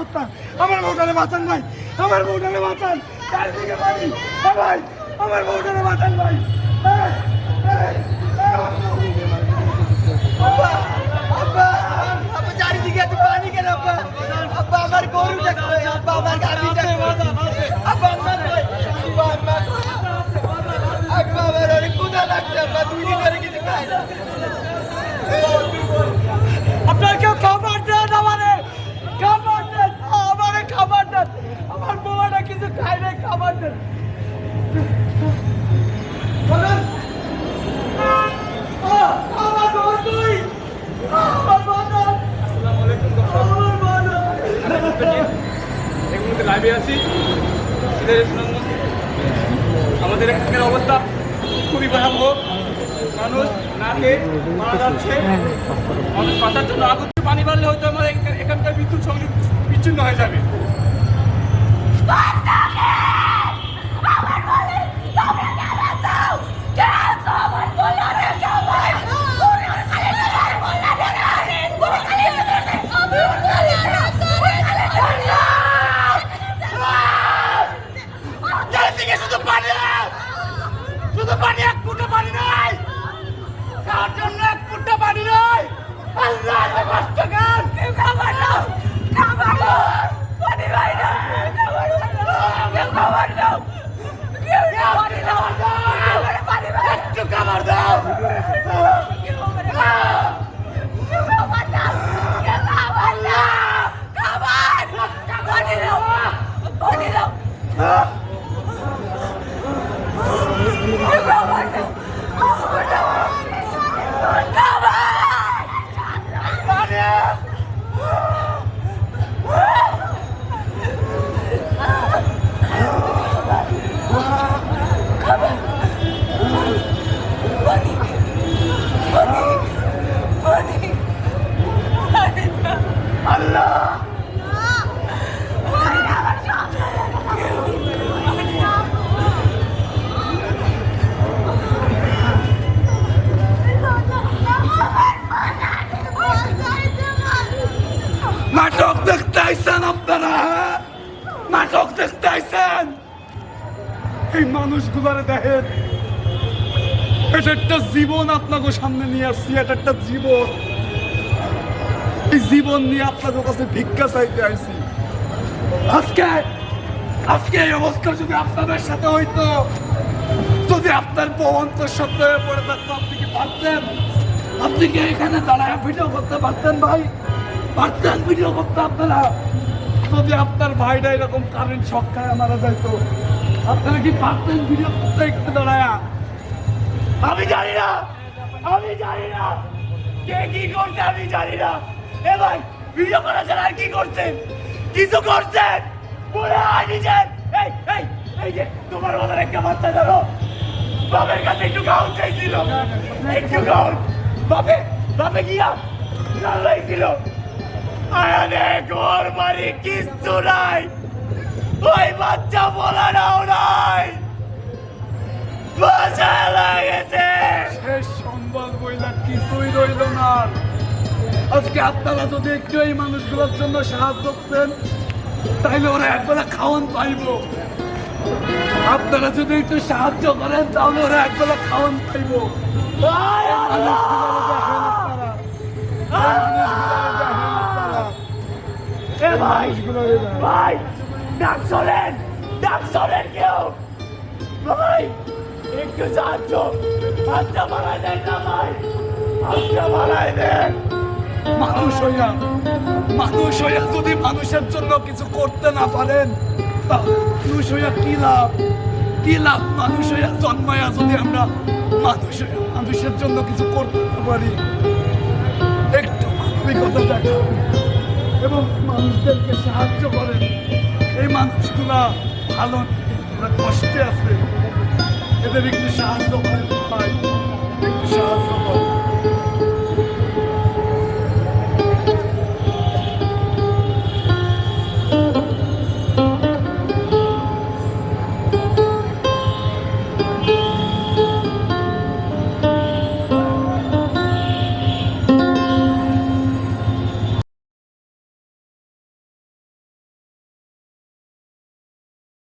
হত্যা। আমার বউটারে বাঁচান ভাই, আমার বউটারে বাঁচান। চারদিকে পানি ভাই, আমার বউটারে বাঁচান ভাই। চারিদিকে এত পানি কেন আব্বা? আব্বা আমার গরুটা কই? আব্বা আমার গাড়িটা কই? আব্বা আমার কই? আব্বা আমার অনেক ক্ষুধা লাগছে আব্বা, 2 দিন ধরে কিছু খাই না। আপনার কেউ খাবার দেন, আমারে খাবার দেন, আমারে খাবার দেন। আমার বউটা কিছু খাই নাই, খাবার দেন। বলেন আমার বউ কই? আমার বউ না। আমার বউ না। এই মুহূর্তে লাইভে আছি সিলেটের সুনামগঞ্জ। আমাদের এখানকার অবস্থা খুবই ভয়াবহ। মানুষ না খেয়ে মারা যাচ্ছে। মানুষ বাঁচার জন্য আগুন পানি বাড়লে হয়তো আমাদের এখানকার বিদ্যুৎ সংযোগ বিচ্ছিন্ন হয়ে যাবে। চারিদিকে শুধু পানি, শুধু পানি, এক ফুটা পানি নাই, তার জন্য এক ফুটা পানি নাই। আল্লাহ কষ্ট কর, খাবার দাও, খাবার দাও, পানি ভাই না, খাবার দাও, পানি দাও, পানি ভাই একটু খাবার দাও, নাটক দেখতেছেন আপনারা, নাটক দেখতেছেন। এই মানুষগুলারে দেখেন, এটা একটা জীবন আপনাকে সামনে নিয়ে আসছি, এটা একটা জীবন। এই জীবন নিয়ে আপনাদের কাছে ভিক্ষা চাইতে আসছি। আজকে আজকে এই অবস্থা যদি আপনাদের সাথে হইতো, যদি আপনার বউ অন্তঃসত্ত্বা হয়ে পড়ে থাকতো, আপনি কি পারতেন? আপনি কি এখানে দাঁড়ায় ভিডিও করতে পারতেন ভাই? পারতেন ভিডিও করতে আপনারা? যদি আপনার ভাইটা এরকম কারেন্ট শক খায় মারা যাইতো, আপনারা কি পারতেন ভিডিও করতে একটু দাঁড়ায়া? আমি জানি না, আমি জানি না কে কি করছে, আমি জানি না। এ ভাই ভিডিও করা ছাড়া আর কি করছেন? কিছু করছেন বলে নিজের এই এই এই যে তোমার মতো একটা বাচ্চা ধরো, বাপের কাছে একটু গাউন চাইছিল, একটু গাউন, বাপে বাপে গিয়া ছিল। ঘর বাড়ি কিচ্ছু নাই, ওই বাচ্চা বলাটাও নাই, বাসা লাগেছে। শেষ সংবাদ বইলা কিছুই রইল না। আজকে আপনারা যদি একটু এই মানুষগুলোর জন্য সাহায্য করতেন, তাইলে ওরা একবেলা খাওয়ান পাইব। আপনারা যদি একটু সাহায্য করেন, তাহলে ওরা একবেলা খাওয়ান পাইব। ভাই ভাই ডাক শোনেন, ডাক শোনেন কেউ ভাই, একটু সাহায্য, হাতটা বাড়াই দেন না ভাই, হাতটা বাড়াই দেন। মানুষ হইয়া যদি মানুষের জন্য কিছু করতে না পারেন, মানুষ হইয়া কি লাভ? কি লাভ মানুষ হইয়া জন্মায়া যদি আমরা মানুষের জন্য কিছু করতে না পারি? একটু মানবিকতা দেখান এবং মানুষদেরকে সাহায্য করেন। এই মানুষগুলা ভালো, কষ্টে আছে, এদের একটু সাহায্য করেন ভাই।